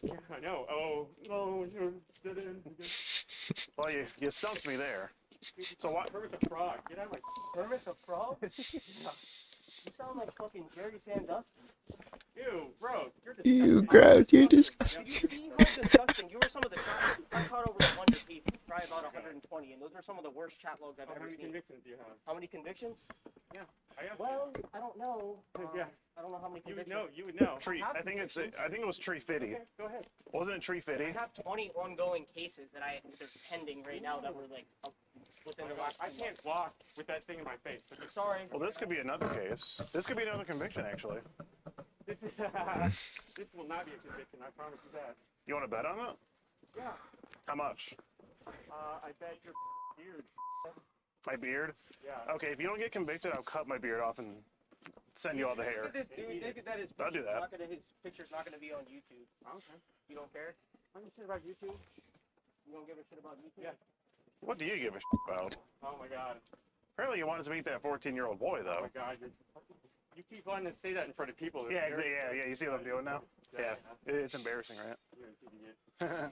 Yeah, I know. Oh, no. Well, you stumped me there. So what? Kermit the Frog. Get out of my. Kermit the Frog? You sound like fucking Jerry Sandusky. Ew, bro. You're disgusting. You gross. You're disgusting. You were disgusting. You were some of the I caught over 100 people, probably about 120, and those are some of the worst chat logs I've How ever many seen. convictions do you have? How many convictions? Yeah. I asked Well, I don't know. Yeah. I don't know how many You would convictions. know. You would know. I think it was Tree Fitty. Okay, go ahead. Wasn't it Tree Fitty? I have 20 ongoing cases that they're pending right now that were like within the last. I can't walk with that thing in my face. Sorry. Well, this could be another case. This could be another conviction, actually. This will not be a conviction. I promise you that. You want to bet on it? Yeah. How much? I bet your beard. My beard? Yeah. Okay, if you don't get convicted, I'll cut my beard off and send you all the hair. This dude, that his I'll do that. his picture's not gonna be on YouTube. Okay. You don't care? I don't shit about YouTube. You don't give a shit about YouTube? Yeah. What do you give a shit about? Oh my god. Apparently you wanted to meet that 14-year-old boy, Oh though. my god. You keep wanting to say that in front of people. Yeah, yeah. You see what I'm doing now? Yeah. It's embarrassing, right? You're an idiot.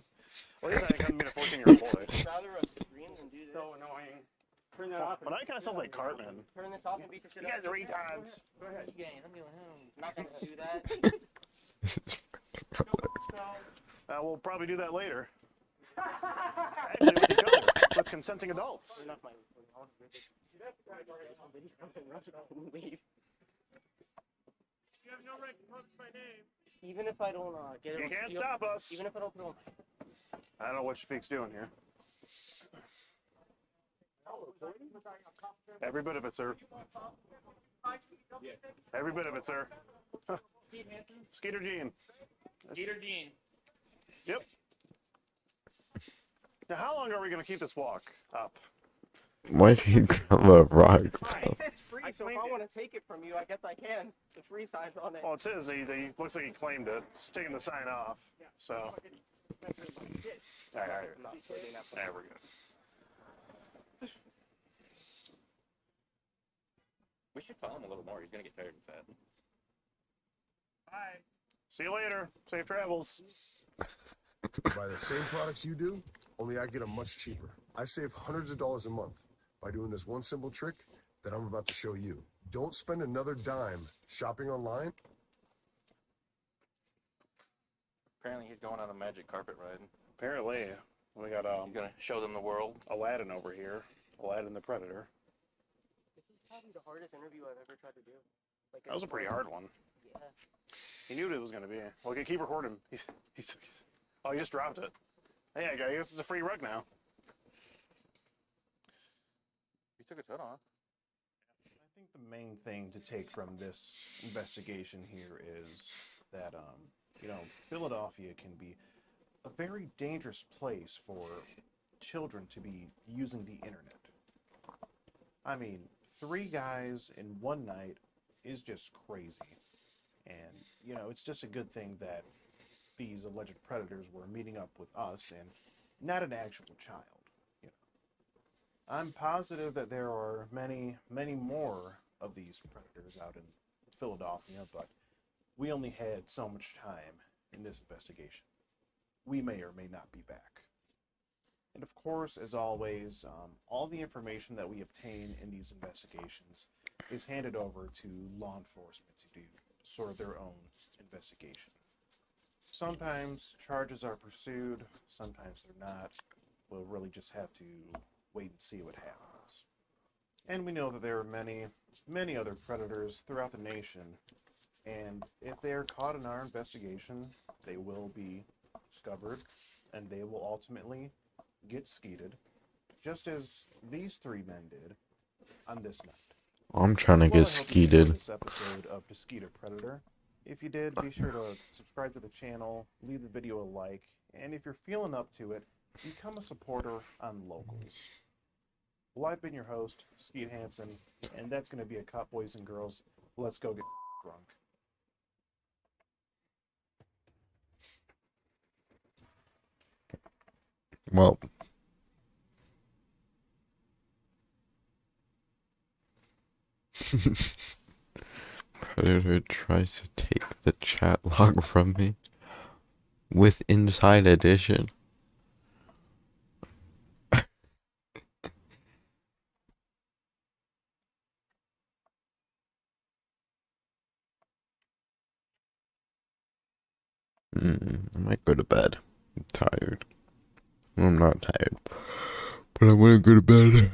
Well, at least I come meet a 14-year-old boy. I'd rather a screen than do this. So annoying. Turn that off. Well, now he kind of sounds like Cartman. Turn this off and beat the shit You out guys of are me. retards. Go ahead. Not gonna do that. This is We'll probably do that later. Actually, with each other, with consenting adults. Turn off my leave. You have no right to post my name. Even if I don't get it. You can't stop us. Even if I don't put it on. I don't know what Shafiq's doing here. Every bit of it, sir. Every bit of it, sir. Skeeter Gene. Skeeter Gene. Yep. Now, how long are we going to keep this walk up? Why do you grab a rock? It says free, so if I want to take it from you, I guess I can. The free sign's on it. Well, it says he looks like he claimed it. He's taking the sign off. So. All right. There we go. We should follow him a little more. He's gonna get tired and fat. Bye. See you later. Safe travels. Buy the same products you do, only I get them much cheaper. I save hundreds of dollars a month by doing this one simple trick that I'm about to show you. Don't spend another dime shopping online. Apparently he's going on a magic carpet ride. Apparently, we got You're gonna show them the world. Aladdin over here. Aladdin the Predator. This is probably the hardest interview I've ever tried to do. Like, That was a pretty hard one. Yeah. He knew what it was going to be. Well, keep recording. Oh, he just dropped it. Hey, I guess it's a free rug now. He took his hood off. I think the main thing to take from this investigation here is that, Philadelphia can be a very dangerous place for children to be using the internet. I mean, 3 guys in one night is just crazy. And, it's just a good thing that these alleged predators were meeting up with us and not an actual child. I'm positive that there are many, many more of these predators out in Philadelphia, but we only had so much time in this investigation. We may or may not be back. And of course, as always, all the information that we obtain in these investigations is handed over to law enforcement to do sort of their own investigation. Sometimes charges are pursued, sometimes they're not. We'll really just have to wait and see what happens. And we know that there are many, many other predators throughout the nation, and if they are caught in our investigation, they will be discovered, and they will ultimately get skeeted, just as these 3 men did on this night. I'm trying to get I hope you enjoyed skeeted. this episode of The Skeeter Predator. If you did, be sure to subscribe to the channel, leave the video a like, and if you're feeling up to it, become a supporter on Locals. Well, I've been your host, Skeet Hansen, and that's going to be a cut, boys and girls. Let's go get drunk. Well. Predator tries to take the chat log from me with Inside Edition. I might go to bed. I'm tired. I'm not tired, but I want to go to bed.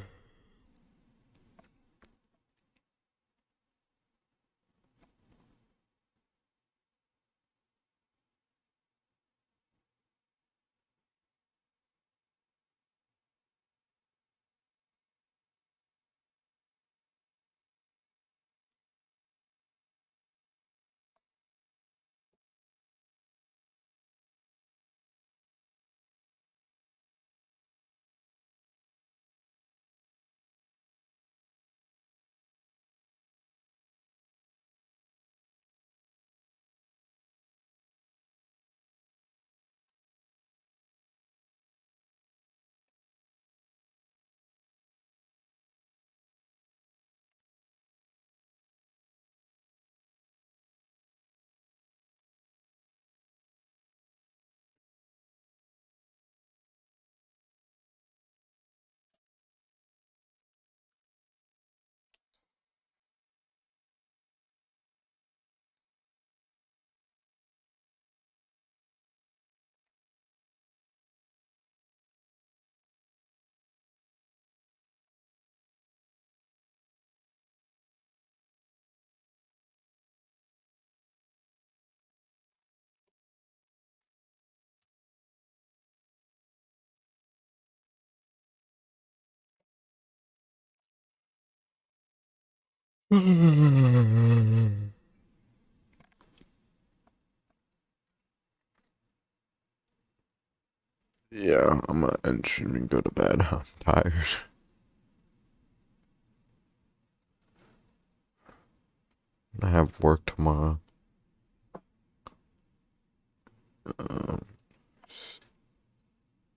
Yeah, I'm gonna end stream and go to bed. I'm tired. I have work tomorrow.